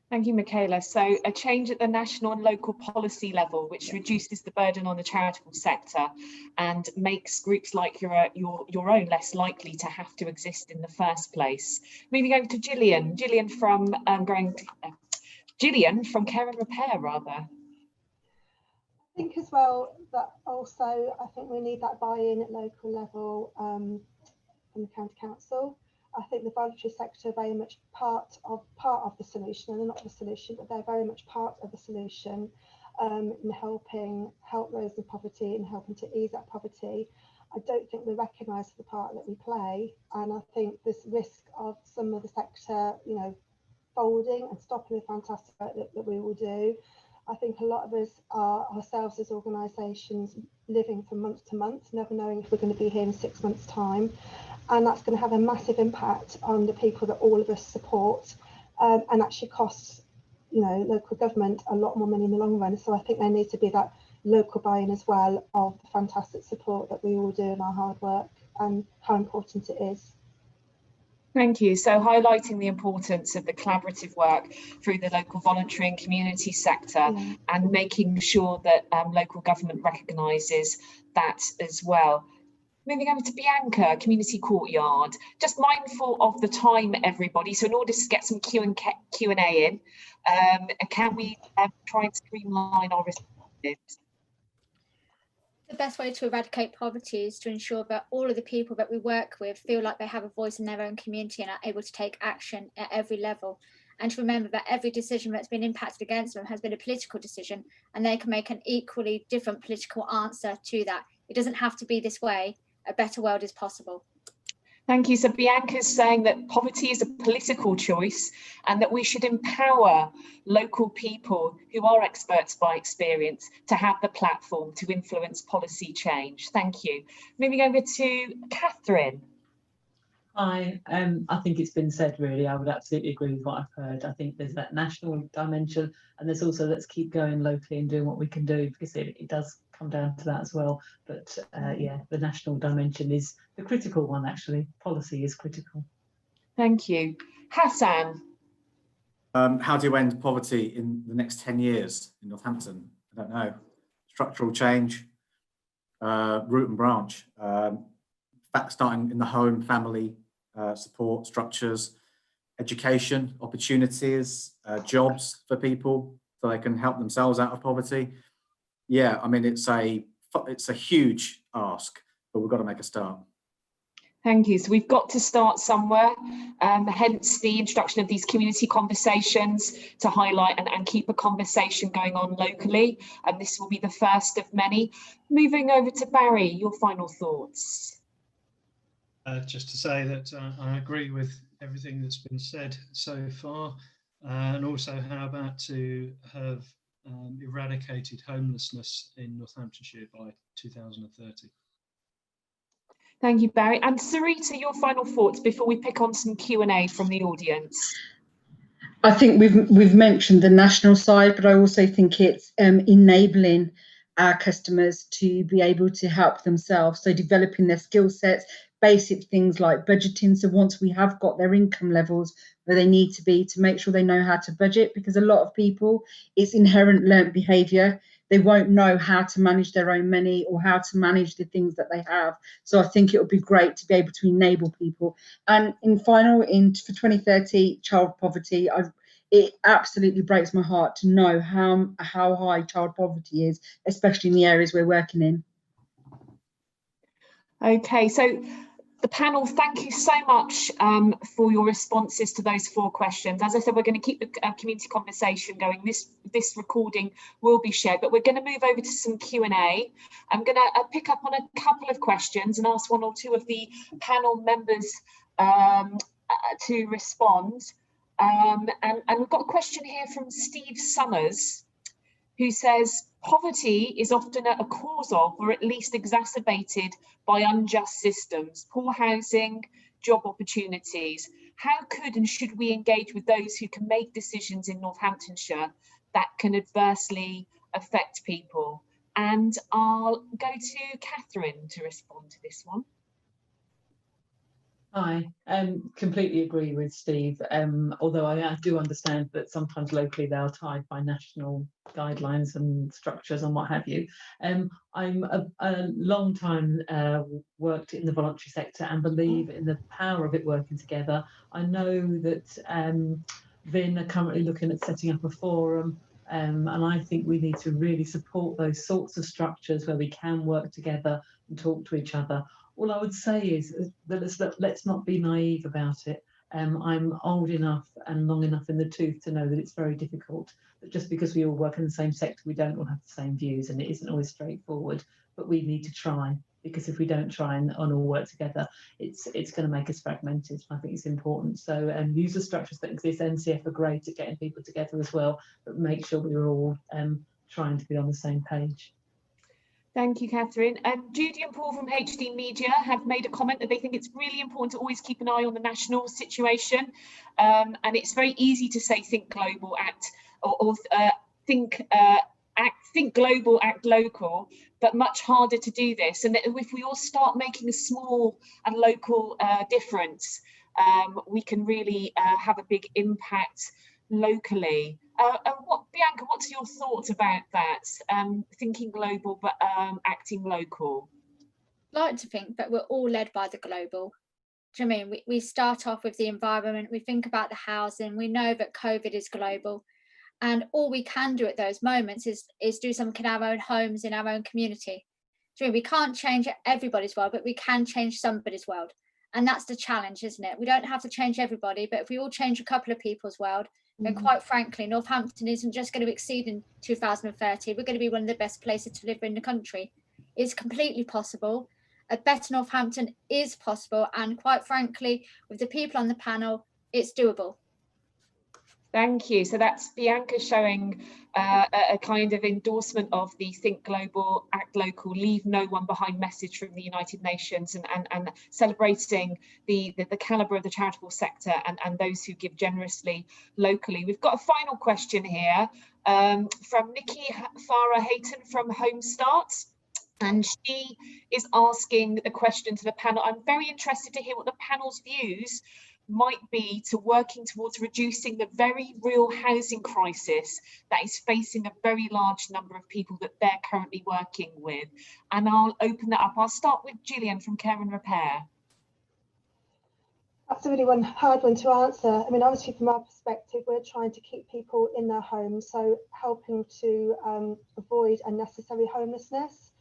Thank you, Michaela. So a change at the national and local policy level, which reduces the burden on the charitable sector and makes groups like your own less likely to have to exist in the first place. Moving over to Gillian. Gillian from Care and Repair, rather. I think as well that also I think we need that buy-in at local level from the county council. I think the voluntary sector are very much part of the solution, and they're not the solution, but they're very much part of the solution in help those in poverty and helping to ease that poverty. I don't think we recognise the part that we play, and I think this risk of some of the sector, you know, folding and stopping the fantastic work that we will do. I think a lot of us are ourselves as organisations living from month to month, never knowing if we're going to be here in 6 months' time. And that's going to have a massive impact on the people that all of us support, and actually costs, you know, local government a lot more money in the long run. So I think there needs to be that local buy-in as well of the fantastic support that we all do in our hard work and how important it is. Thank you. So highlighting the importance of the collaborative work through the local voluntary and community sector, and making sure that local government recognises that as well. Moving over to Bianca, Community Courtyard. Just mindful of the time, everybody. So in order to get some Q&A in, can we try and streamline our responses? The best way to eradicate poverty is to ensure that all of the people that we work with feel like they have a voice in their own community and are able to take action at every level. And to remember that every decision that's been impacted against them has been a political decision, and they can make an equally different political answer to that. It doesn't have to be this way. A better world is possible. Thank you. So Bianca's saying that poverty is a political choice and that we should empower local people who are experts by experience to have the platform to influence policy change. Thank you. Moving over to Catherine. Hi, I think it's been said really. I would absolutely agree with what I've heard. I think there's that national dimension, and there's also let's keep going locally and doing what we can do, because it does come down to that as well. But yeah, the national dimension is the critical one, actually. Policy is critical. Thank you. Hassan. How do you end poverty in the next 10 years in Northampton? I don't know. Structural change, root and branch. Starting in the home, family, support structures, education, opportunities, jobs for people so they can help themselves out of poverty. Yeah, I mean, it's a huge ask, but we've got to make a start. Thank you. So we've got to start somewhere, hence the introduction of these community conversations to highlight and keep a conversation going on locally. And this will be the first of many. Moving over to Barry, your final thoughts. Just to say that I agree with everything that's been said so far, and also how about to have eradicated homelessness in Northamptonshire by 2030. Thank you, Barry. And Sarita, your final thoughts before we pick on some Q&A from the audience. I think we've mentioned the national side, but I also think it's enabling our customers to be able to help themselves. So developing their skill sets, basic things like budgeting. So once we have got their income levels where they need to be, to make sure they know how to budget, because a lot of people, it's inherent learnt behaviour. They won't know how to manage their own money or how to manage the things that they have. So I think it would be great to be able to enable people. And for 2030, child poverty, it absolutely breaks my heart to know how high child poverty is, especially in the areas we're working in. Okay, so the panel, thank you so much for your responses to those 4 questions. As I said, we're going to keep the community conversation going. This recording will be shared, but we're going to move over to some Q&A. I'm going to pick up on a couple of questions and ask 1 or 2 of the panel members to respond. And we've got a question here from Steve Summers, who says, poverty is often a cause of, or at least exacerbated by, unjust systems, poor housing, job opportunities. How could and should we engage with those who can make decisions in Northamptonshire that can adversely affect people? And I'll go to Catherine to respond to this one. Hi, completely agree with Steve, although I do understand that sometimes locally they are tied by national guidelines and structures and what have you. I'm a long time worked in the voluntary sector and believe in the power of it working together. I know that Vin are currently looking at setting up a forum, and I think we need to really support those sorts of structures where we can work together and talk to each other. All I would say is that let's not be naive about it. I'm old enough and long enough in the tooth to know that it's very difficult. That just because we all work in the same sector, we don't all have the same views, and it isn't always straightforward. But we need to try, because if we don't try and all work together, it's going to make us fragmented. I think it's important. So use the structures that exist. NCF are great at getting people together as well, but make sure we're all trying to be on the same page. Thank you, Catherine. Judy and Paul from HD Media have made a comment that they think it's really important to always keep an eye on the national situation. And it's very easy to say think global, act, or think global, act local, but much harder to do this. And if we all start making a small and local difference, we can really have a big impact locally. Bianca, what's your thoughts about that? Thinking global but acting local. I like to think that we're all led by the global. Do you know what I mean? We start off with the environment, we think about the housing, we know that COVID is global, and all we can do at those moments is do something in our own homes, in our own community. Do you know, we can't change everybody's world, but we can change somebody's world. And that's the challenge, isn't it? We don't have to change everybody, but if we all change a couple of people's world, and quite frankly, Northampton isn't just going to exceed in 2030. We're going to be one of the best places to live in the country. It's completely possible. A better Northampton is possible. And quite frankly, with the people on the panel, it's doable. Thank you. So that's Bianca showing a kind of endorsement of the think global, act local, leave no one behind message from the United Nations, and celebrating the calibre of the charitable sector and those who give generously locally. We've got a final question here from Nikki Farah Hayton from Home Start. And she is asking the question to the panel. I'm very interested to hear what the panel's views might be to working towards reducing the very real housing crisis that is facing a very large number of people that they're currently working with. And I'll open that up. I'll start with Gillian from Care and Repair. That's a really hard one to answer. I mean, obviously from our perspective, we're trying to keep people in their homes, so helping to avoid unnecessary homelessness.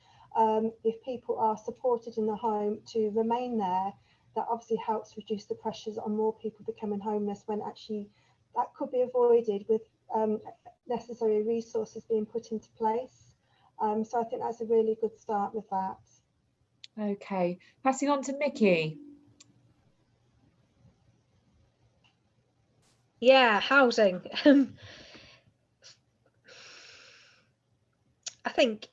If people are supported in the home to remain there, that obviously helps reduce the pressures on more people becoming homeless, when actually that could be avoided with necessary resources being put into place. So I think that's a really good start with that. Okay, passing on to Mickey. Yeah, housing. don't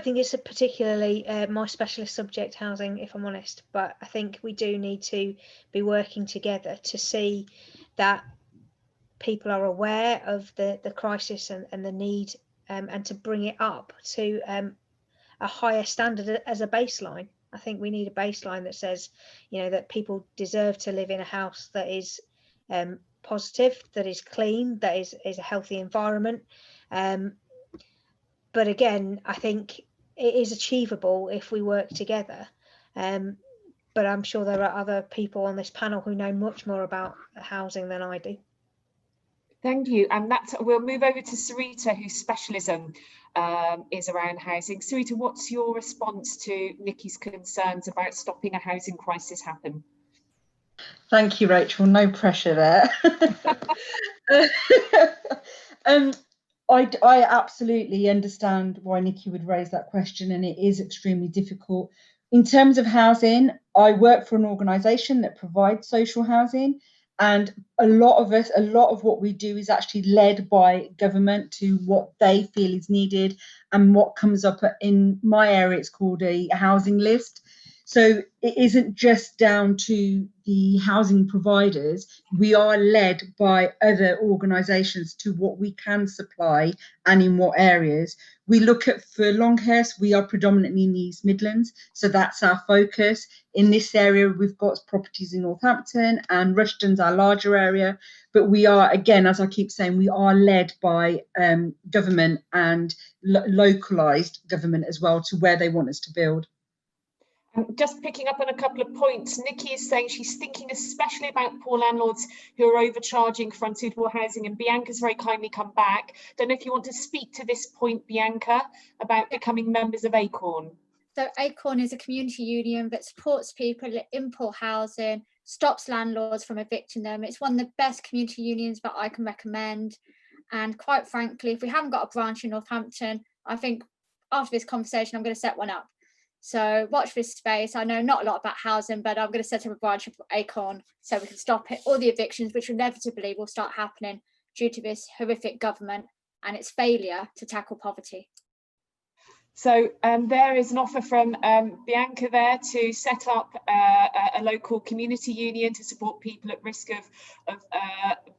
think it's a particularly my specialist subject, housing, if I'm honest, but I think we do need to be working together to see that people are aware of the crisis and the need, and to bring it up to a higher standard as a baseline. I think we need a baseline that says, you know, that people deserve to live in a house that is positive, that is clean, that is a healthy environment. But again, I think it is achievable if we work together. But I'm sure there are other people on this panel who know much more about housing than I do. Thank you. And we'll move over to Sarita, whose specialism is around housing. Sarita, what's your response to Nikki's concerns about stopping a housing crisis happen? Thank you, Rachel. No pressure there. I absolutely understand why Nikki would raise that question, and it is extremely difficult. In terms of housing, I work for an organisation that provides social housing, and a lot of what we do is actually led by government to what they feel is needed, and what comes up in my area, it's called a housing list. So it isn't just down to the housing providers. We are led by other organisations to what we can supply and in what areas. We look at, for Longhurst, we are predominantly in the East Midlands, so that's our focus. In this area, we've got properties in Northampton, and Rushton's our larger area. But we are, again, as I keep saying, we are led by government and localised government as well to where they want us to build. Just picking up on a couple of points, Nikki is saying she's thinking especially about poor landlords who are overcharging for unsuitable housing, and Bianca's very kindly come back. Don't know if you want to speak to this point, Bianca, about becoming members of ACORN. So ACORN is a community union that supports people in poor housing, stops landlords from evicting them. It's one of the best community unions that I can recommend. And quite frankly, if we haven't got a branch in Northampton, I think after this conversation, I'm going to set one up. So watch this space. I know not a lot about housing, but I'm going to set up a branch of ACORN so we can stop it, all the evictions, which inevitably will start happening due to this horrific government and its failure to tackle poverty. So there is an offer from Bianca there to set up a local community union to support people at risk of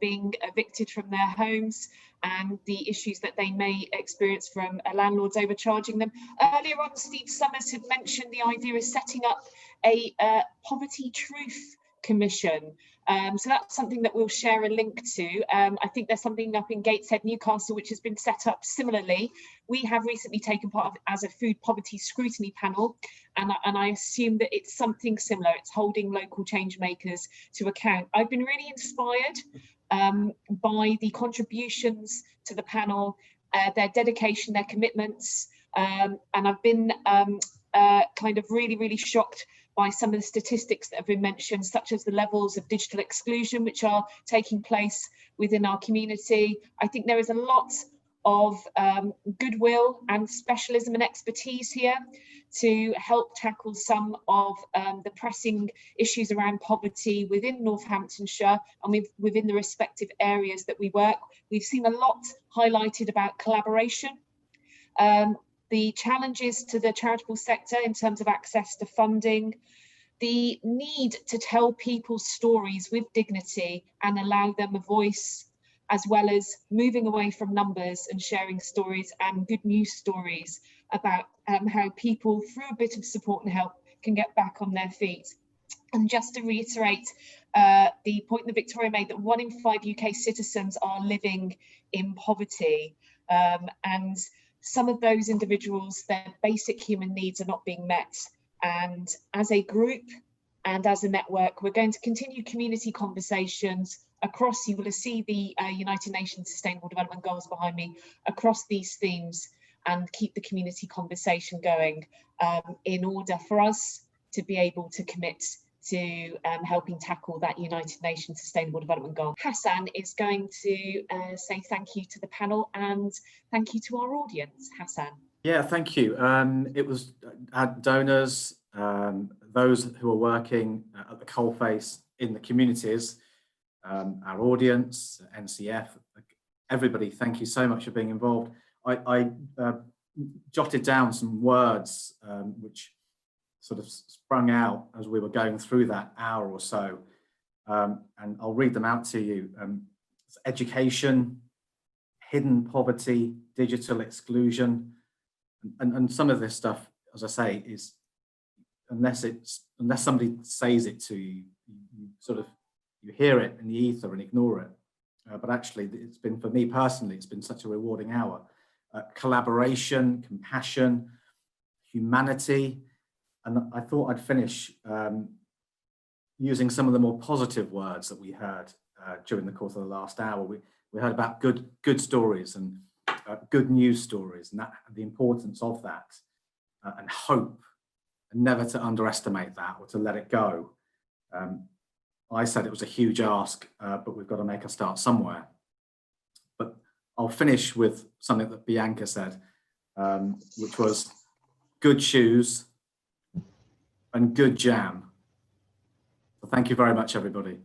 being evicted from their homes and the issues that they may experience from landlords overcharging them. Earlier on, Steve Summers had mentioned the idea of setting up a poverty truth commission. So that's something that we'll share a link to. I think there's something up in Gateshead, Newcastle, which has been set up similarly. We have recently taken part of it as a food poverty scrutiny panel, and I assume that it's something similar. It's holding local change makers to account. I've been really inspired by the contributions to the panel, their dedication, their commitments, and I've been kind of really shocked by some of the statistics that have been mentioned, such as the levels of digital exclusion which are taking place within our community. I think there is a lot of goodwill and specialism and expertise here to help tackle some of the pressing issues around poverty within Northamptonshire and within the respective areas that we work. We've seen a lot highlighted about collaboration, the challenges to the charitable sector in terms of access to funding, the need to tell people's stories with dignity and allow them a voice, as well as moving away from numbers and sharing stories and good news stories about how people, through a bit of support and help, can get back on their feet. And just to reiterate the point that Victoria made, that 1 in 5 UK citizens are living in poverty, and some of those individuals, their basic human needs are not being met. And as a group and as a network, we're going to continue community conversations across, you will see the United Nations Sustainable Development Goals behind me, across these themes, and keep the community conversation going in order for us to be able to commit to helping tackle that United Nations Sustainable Development Goal. Hassan is going to say thank you to the panel and thank you to our audience. Hassan. Yeah, thank you. It was donors, those who are working at the coalface in the communities, our audience, NCF, everybody, thank you so much for being involved. I jotted down some words which sort of sprung out as we were going through that hour or so, and I'll read them out to you. It's education, hidden poverty, digital exclusion, and some of this stuff, as I say, is unless somebody says it to you, you hear it in the ether and ignore it. But actually, it's been, for me personally, it's been such a rewarding hour. Collaboration, compassion, humanity, and I thought I'd finish using some of the more positive words that we heard during the course of the last hour. We heard about good stories and good news stories, and the importance of that, and hope, and never to underestimate that or to let it go. I said it was a huge ask, but we've got to make a start somewhere. But I'll finish with something that Bianca said, which was good shoes and good jam. So thank you very much, everybody.